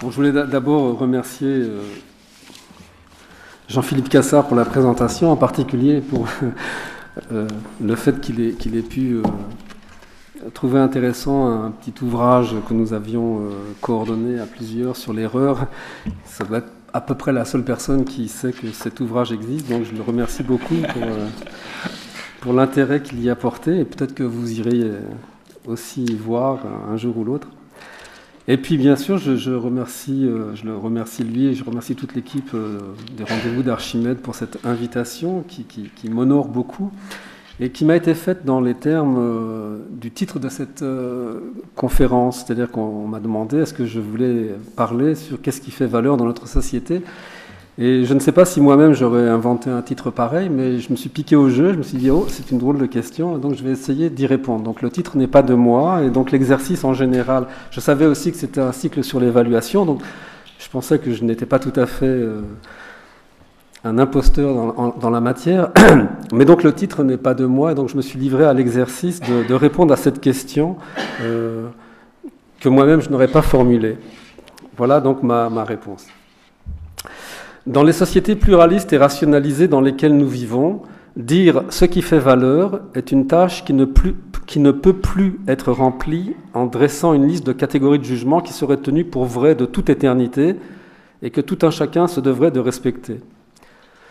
Bon, je voulais d'abord remercier Jean-Philippe Cassard pour la présentation, en particulier pour le fait qu'il ait pu trouver intéressant un petit ouvrage que nous avions coordonné à plusieurs sur l'erreur. Ça doit être à peu près la seule personne qui sait que cet ouvrage existe, donc je le remercie beaucoup pour l'intérêt qu'il y a porté, et peut-être que vous irez aussi y voir un jour ou l'autre. Et puis bien sûr, je le remercie lui et je remercie toute l'équipe des Rendez-vous d'Archimède pour cette invitation qui m'honore beaucoup et qui m'a été faite dans les termes du titre de cette conférence. C'est-à-dire qu'on m'a demandé est-ce que je voulais parler sur qu'est-ce qui fait valeur dans notre société. Et je ne sais pas si moi-même j'aurais inventé un titre pareil, mais je me suis piqué au jeu, je me suis dit « Oh, c'est une drôle de question », donc je vais essayer d'y répondre. Donc le titre n'est pas de moi, et donc l'exercice en général, je savais aussi que c'était un cycle sur l'évaluation, donc je pensais que je n'étais pas tout à fait un imposteur dans la matière, mais donc le titre n'est pas de moi, et donc je me suis livré à l'exercice de répondre à cette question que moi-même je n'aurais pas formulée. Voilà donc ma réponse. Dans les sociétés pluralistes et rationalisées dans lesquelles nous vivons, dire ce qui fait valeur est une tâche qui ne peut plus être remplie en dressant une liste de catégories de jugement qui seraient tenues pour vraies de toute éternité et que tout un chacun se devrait de respecter.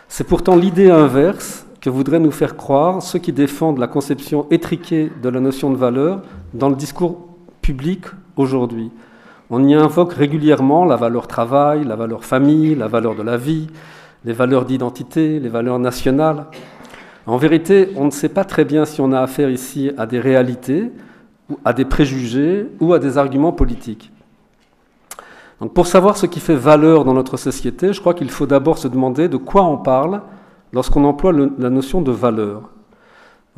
C'est pourtant l'idée inverse que voudraient nous faire croire ceux qui défendent la conception étriquée de la notion de valeur dans le discours public aujourd'hui. On y invoque régulièrement la valeur travail, la valeur famille, la valeur de la vie, les valeurs d'identité, les valeurs nationales. En vérité, on ne sait pas très bien si on a affaire ici à des réalités, à des préjugés ou à des arguments politiques. Donc pour savoir ce qui fait valeur dans notre société, je crois qu'il faut d'abord se demander de quoi on parle lorsqu'on emploie la notion de valeur.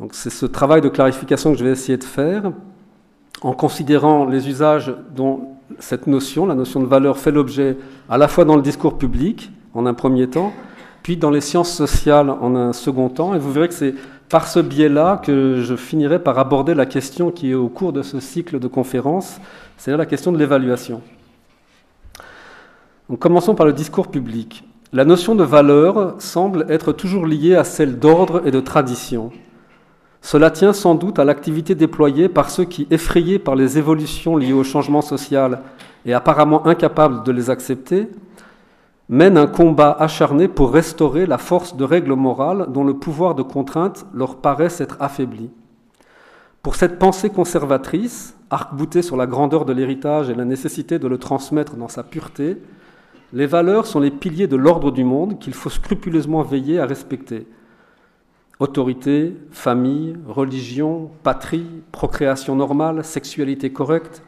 Donc c'est ce travail de clarification que je vais essayer de faire en considérant les usages dont cette notion, la notion de valeur, fait l'objet à la fois dans le discours public, en un premier temps, puis dans les sciences sociales en un second temps. Et vous verrez que c'est par ce biais-là que je finirai par aborder la question qui est au cours de ce cycle de conférences, c'est-à-dire la question de l'évaluation. Donc, commençons par le discours public. La notion de valeur semble être toujours liée à celle d'ordre et de tradition. Cela tient sans doute à l'activité déployée par ceux qui, effrayés par les évolutions liées au changement social et apparemment incapables de les accepter, mènent un combat acharné pour restaurer la force de règles morales dont le pouvoir de contrainte leur paraît s'être affaibli. Pour cette pensée conservatrice, arc-boutée sur la grandeur de l'héritage et la nécessité de le transmettre dans sa pureté, les valeurs sont les piliers de l'ordre du monde qu'il faut scrupuleusement veiller à respecter. Autorité, famille, religion, patrie, procréation normale, sexualité correcte.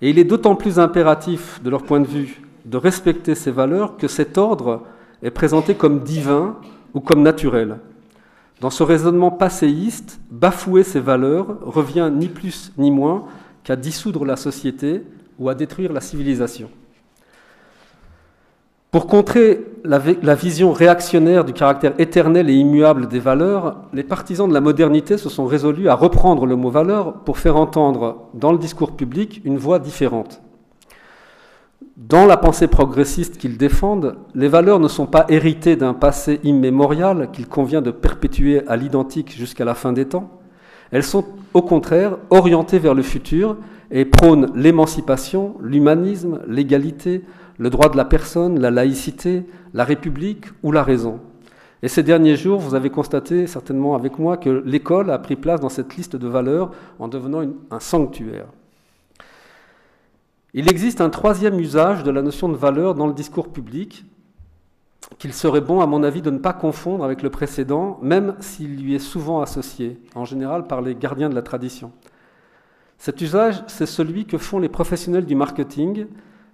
Et il est d'autant plus impératif, de leur point de vue, de respecter ces valeurs que cet ordre est présenté comme divin ou comme naturel. Dans ce raisonnement passéiste, bafouer ces valeurs revient ni plus ni moins qu'à dissoudre la société ou à détruire la civilisation. Pour contrer la vision réactionnaire du caractère éternel et immuable des valeurs, les partisans de la modernité se sont résolus à reprendre le mot valeur pour faire entendre dans le discours public une voix différente. Dans la pensée progressiste qu'ils défendent, les valeurs ne sont pas héritées d'un passé immémorial qu'il convient de perpétuer à l'identique jusqu'à la fin des temps. Elles sont au contraire orientées vers le futur et prônent l'émancipation, l'humanisme, l'égalité, le droit de la personne, la laïcité, la République ou la raison. Et ces derniers jours, vous avez constaté certainement avec moi que l'école a pris place dans cette liste de valeurs en devenant un sanctuaire. Il existe un troisième usage de la notion de valeur dans le discours public qu'il serait bon, à mon avis, de ne pas confondre avec le précédent, même s'il lui est souvent associé, en général par les gardiens de la tradition. Cet usage, c'est celui que font les professionnels du marketing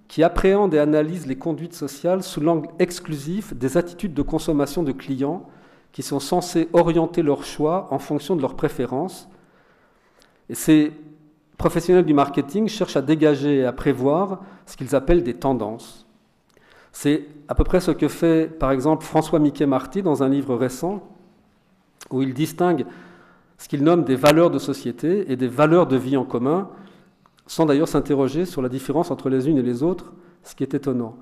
qui appréhendent et analysent les conduites sociales sous l'angle exclusif des attitudes de consommation de clients qui sont censés orienter leurs choix en fonction de leurs préférences. Et ces professionnels du marketing cherchent à dégager et à prévoir ce qu'ils appellent des tendances. C'est à peu près ce que fait, par exemple, François Miquet-Marty dans un livre récent, où il distingue ce qu'il nomme des valeurs de société et des valeurs de vie en commun, sans d'ailleurs s'interroger sur la différence entre les unes et les autres, ce qui est étonnant.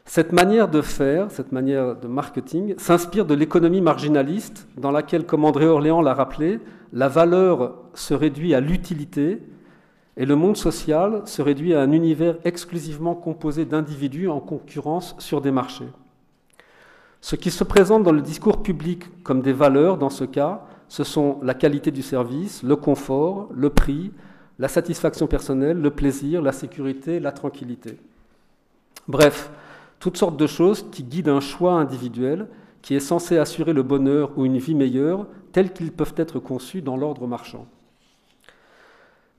Cette manière de faire, cette manière de marketing, s'inspire de l'économie marginaliste dans laquelle, comme André Orléans l'a rappelé, la valeur se réduit à l'utilité et le monde social se réduit à un univers exclusivement composé d'individus en concurrence sur des marchés. Ce qui se présente dans le discours public comme des valeurs, dans ce cas, ce sont la qualité du service, le confort, le prix, la satisfaction personnelle, le plaisir, la sécurité, la tranquillité. Bref, toutes sortes de choses qui guident un choix individuel qui est censé assurer le bonheur ou une vie meilleure, tels qu'ils peuvent être conçus dans l'ordre marchand.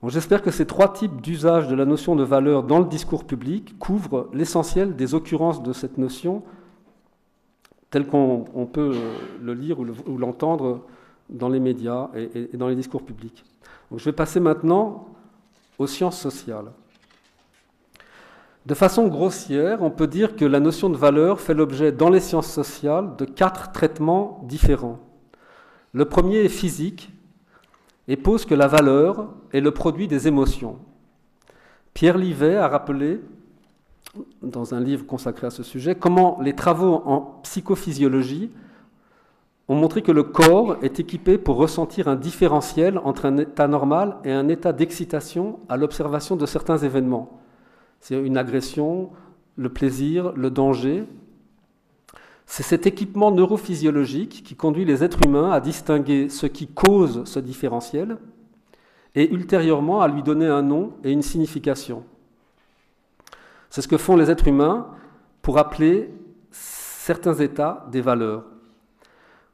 Bon, j'espère que ces trois types d'usage de la notion de valeur dans le discours public couvrent l'essentiel des occurrences de cette notion, telle qu'on peut le lire ou l'entendre dans les médias et dans les discours publics. Donc, je vais passer maintenant aux sciences sociales. De façon grossière, on peut dire que la notion de valeur fait l'objet dans les sciences sociales de 4 traitements différents. Le premier est physique et pose que la valeur est le produit des émotions. Pierre Livet a rappelé, dans un livre consacré à ce sujet, comment les travaux en psychophysiologie ont montré que le corps est équipé pour ressentir un différentiel entre un état normal et un état d'excitation à l'observation de certains événements. C'est une agression, le plaisir, le danger. C'est cet équipement neurophysiologique qui conduit les êtres humains à distinguer ce qui cause ce différentiel et ultérieurement à lui donner un nom et une signification. C'est ce que font les êtres humains pour appeler certains états des valeurs.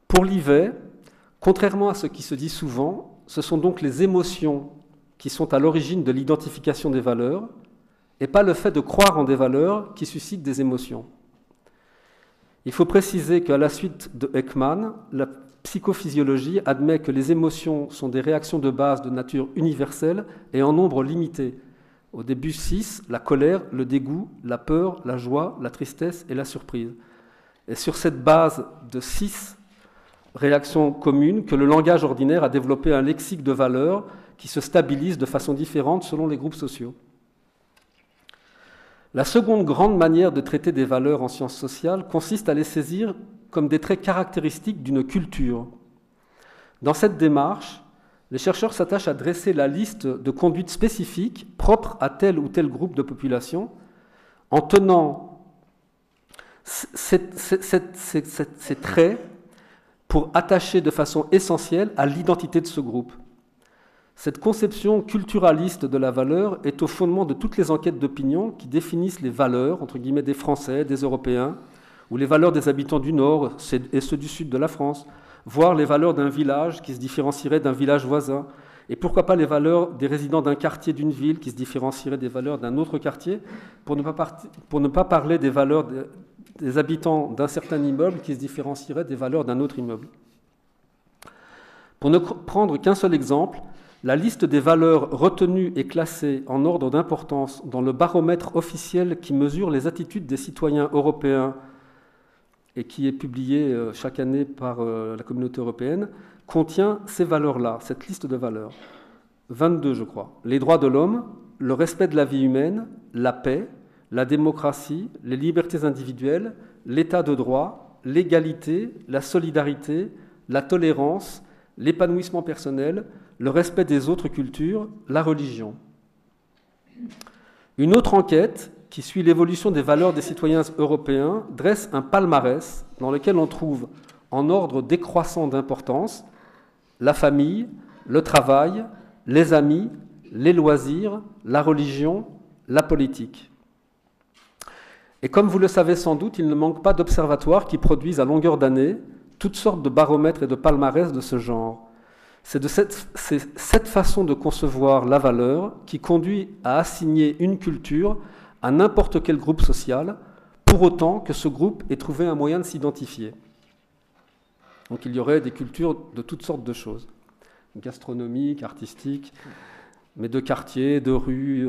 Pour Livet, contrairement à ce qui se dit souvent, ce sont donc les émotions qui sont à l'origine de l'identification des valeurs, et pas le fait de croire en des valeurs qui suscitent des émotions. Il faut préciser qu'à la suite de Ekman, la psychophysiologie admet que les émotions sont des réactions de base de nature universelle et en nombre limité. Au début 6, la colère, le dégoût, la peur, la joie, la tristesse et la surprise. Et sur cette base de 6 réactions communes que le langage ordinaire a développé un lexique de valeurs qui se stabilise de façon différente selon les groupes sociaux. La seconde grande manière de traiter des valeurs en sciences sociales consiste à les saisir comme des traits caractéristiques d'une culture. Dans cette démarche, les chercheurs s'attachent à dresser la liste de conduites spécifiques propres à tel ou tel groupe de population en tenant ces traits pour attacher de façon essentielle à l'identité de ce groupe. Cette conception culturaliste de la valeur est au fondement de toutes les enquêtes d'opinion qui définissent les valeurs, entre guillemets, des Français, des Européens, ou les valeurs des habitants du Nord et ceux du Sud de la France, voire les valeurs d'un village qui se différencierait d'un village voisin, et pourquoi pas les valeurs des résidents d'un quartier d'une ville qui se différencieraient des valeurs d'un autre quartier, pour ne pas parler des valeurs des habitants d'un certain immeuble qui se différencieraient des valeurs d'un autre immeuble. Pour ne prendre qu'un seul exemple, la liste des valeurs retenues et classées en ordre d'importance dans le baromètre officiel qui mesure les attitudes des citoyens européens et qui est publié chaque année par la Communauté européenne, contient ces valeurs-là, cette liste de valeurs. 22, je crois. Les droits de l'homme, le respect de la vie humaine, la paix, la démocratie, les libertés individuelles, l'état de droit, l'égalité, la solidarité, la tolérance, l'épanouissement personnel, le respect des autres cultures, la religion. Une autre enquête, qui suit l'évolution des valeurs des citoyens européens, dresse un palmarès dans lequel on trouve, en ordre décroissant d'importance, la famille, le travail, les amis, les loisirs, la religion, la politique. Et comme vous le savez sans doute, il ne manque pas d'observatoires qui produisent à longueur d'année toutes sortes de baromètres et de palmarès de ce genre. C'est cette façon de concevoir la valeur qui conduit à assigner une culture à n'importe quel groupe social, pour autant que ce groupe ait trouvé un moyen de s'identifier. Donc il y aurait des cultures de toutes sortes de choses, gastronomiques, artistiques, mais de quartiers, de rues,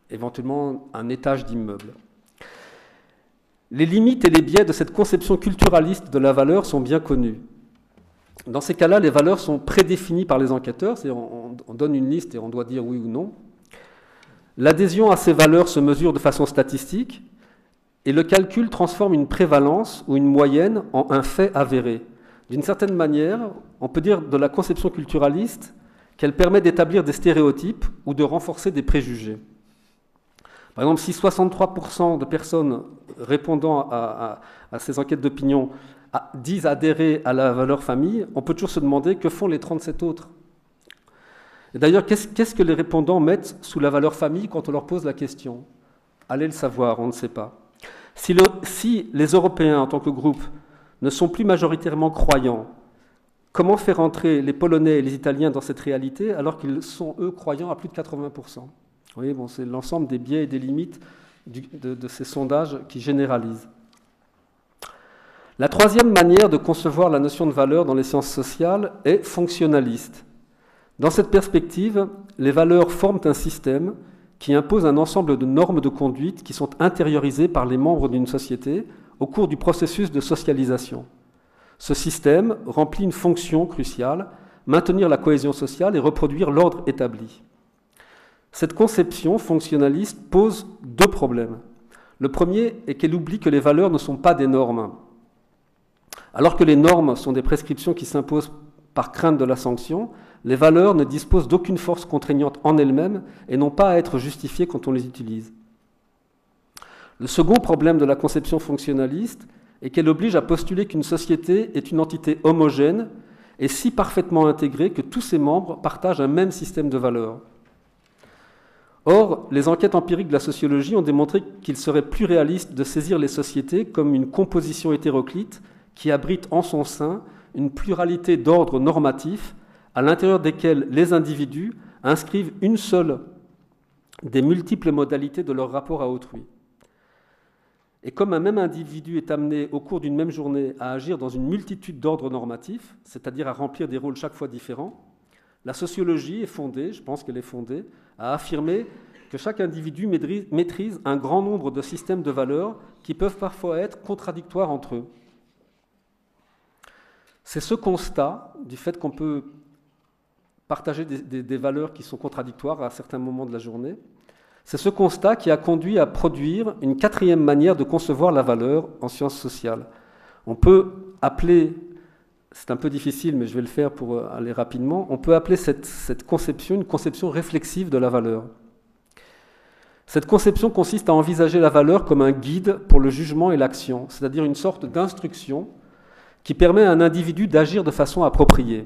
éventuellement un étage d'immeuble. Les limites et les biais de cette conception culturaliste de la valeur sont bien connus. Dans ces cas-là, les valeurs sont prédéfinies par les enquêteurs, c'est-à-dire on donne une liste et on doit dire oui ou non. L'adhésion à ces valeurs se mesure de façon statistique, Et le calcul transforme une prévalence ou une moyenne en un fait avéré. D'une certaine manière, on peut dire de la conception culturaliste qu'elle permet d'établir des stéréotypes ou de renforcer des préjugés. Par exemple, si 63% de personnes répondant à ces enquêtes d'opinion disent adhérer à la valeur famille, on peut toujours se demander que font les 37 autres. Et d'ailleurs, qu'est-ce que les répondants mettent sous la valeur famille quand on leur pose la question? Allez le savoir, on ne sait pas. Si les Européens, en tant que groupe, ne sont plus majoritairement croyants, comment faire entrer les Polonais et les Italiens dans cette réalité alors qu'ils sont, eux, croyants à plus de 80%? Vous voyez, bon, c'est l'ensemble des biais et des limites de ces sondages qui généralisent. La troisième manière de concevoir la notion de valeur dans les sciences sociales est fonctionnaliste. Dans cette perspective, les valeurs forment un système qui impose un ensemble de normes de conduite qui sont intériorisées par les membres d'une société au cours du processus de socialisation. Ce système remplit une fonction cruciale, maintenir la cohésion sociale et reproduire l'ordre établi. Cette conception fonctionnaliste pose deux problèmes. Le premier est qu'elle oublie que les valeurs ne sont pas des normes. Alors que les normes sont des prescriptions qui s'imposent par crainte de la sanction, les valeurs ne disposent d'aucune force contraignante en elles-mêmes et n'ont pas à être justifiées quand on les utilise. Le second problème de la conception fonctionnaliste est qu'elle oblige à postuler qu'une société est une entité homogène et si parfaitement intégrée que tous ses membres partagent un même système de valeurs. Or, les enquêtes empiriques de la sociologie ont démontré qu'il serait plus réaliste de saisir les sociétés comme une composition hétéroclite qui abrite en son sein une pluralité d'ordres normatifs à l'intérieur desquels les individus inscrivent une seule des multiples modalités de leur rapport à autrui. Et comme un même individu est amené au cours d'une même journée à agir dans une multitude d'ordres normatifs, c'est-à-dire à remplir des rôles chaque fois différents, la sociologie est fondée, je pense qu'elle est fondée, à affirmer que chaque individu maîtrise un grand nombre de systèmes de valeurs qui peuvent parfois être contradictoires entre eux. C'est ce constat du fait qu'on peut partager des valeurs qui sont contradictoires à certains moments de la journée, c'est ce constat qui a conduit à produire une quatrième manière de concevoir la valeur en sciences sociales. On peut appeler, c'est un peu difficile mais je vais le faire pour aller rapidement, on peut appeler cette conception une conception réflexive de la valeur. Cette conception consiste à envisager la valeur comme un guide pour le jugement et l'action, c'est-à-dire une sorte d'instruction qui permet à un individu d'agir de façon appropriée.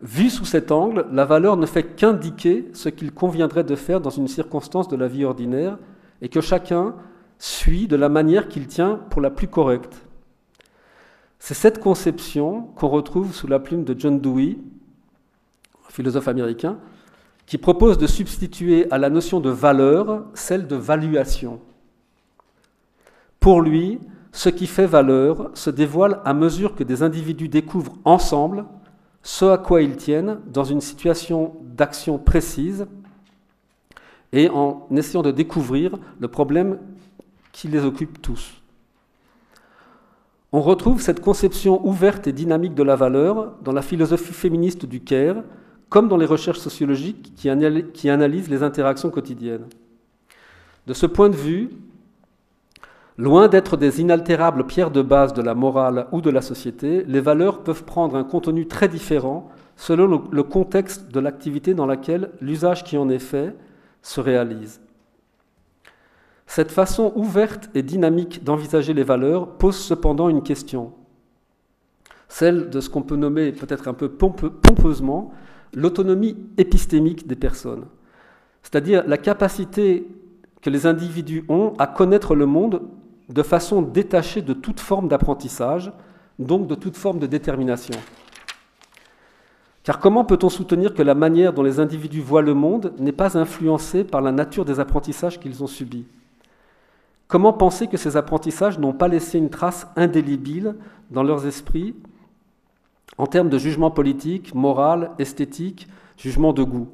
Vue sous cet angle, la valeur ne fait qu'indiquer ce qu'il conviendrait de faire dans une circonstance de la vie ordinaire et que chacun suit de la manière qu'il tient pour la plus correcte. C'est cette conception qu'on retrouve sous la plume de John Dewey, philosophe américain, qui propose de substituer à la notion de valeur celle de valuation. Pour lui, ce qui fait valeur se dévoile à mesure que des individus découvrent ensemble ce à quoi ils tiennent dans une situation d'action précise et en essayant de découvrir le problème qui les occupe tous. On retrouve cette conception ouverte et dynamique de la valeur dans la philosophie féministe du Caire, comme dans les recherches sociologiques qui analysent les interactions quotidiennes. De ce point de vue, loin d'être des inaltérables pierres de base de la morale ou de la société, les valeurs peuvent prendre un contenu très différent selon le contexte de l'activité dans laquelle l'usage qui en est fait se réalise. Cette façon ouverte et dynamique d'envisager les valeurs pose cependant une question, celle de ce qu'on peut nommer peut-être un peu pompeusement l'autonomie épistémique des personnes, c'est-à-dire la capacité que les individus ont à connaître le monde de façon détachée de toute forme d'apprentissage, donc de toute forme de détermination. Car comment peut-on soutenir que la manière dont les individus voient le monde n'est pas influencée par la nature des apprentissages qu'ils ont subis? Comment penser que ces apprentissages n'ont pas laissé une trace indélébile dans leurs esprits en termes de jugement politique, moral, esthétique, jugement de goût?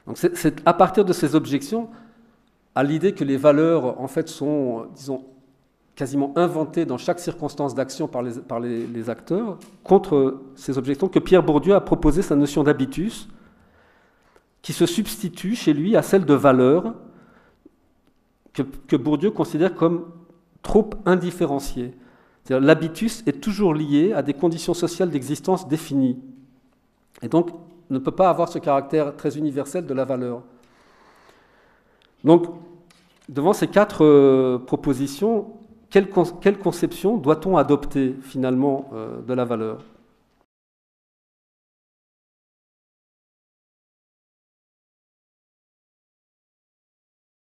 Donc c'est à partir de ces objections, à l'idée que les valeurs en fait sont, disons, quasiment inventées dans chaque circonstance d'action par les acteurs, contre ces objections, que Pierre Bourdieu a proposé sa notion d'habitus, qui se substitue chez lui à celle de valeur, que Bourdieu considère comme trop indifférenciées. C'est-à-dire l'habitus est toujours lié à des conditions sociales d'existence définies. Et donc, ne peut pas avoir ce caractère très universel de la valeur. Donc, devant ces quatre propositions, quelle conception doit-on adopter finalement de la valeur ?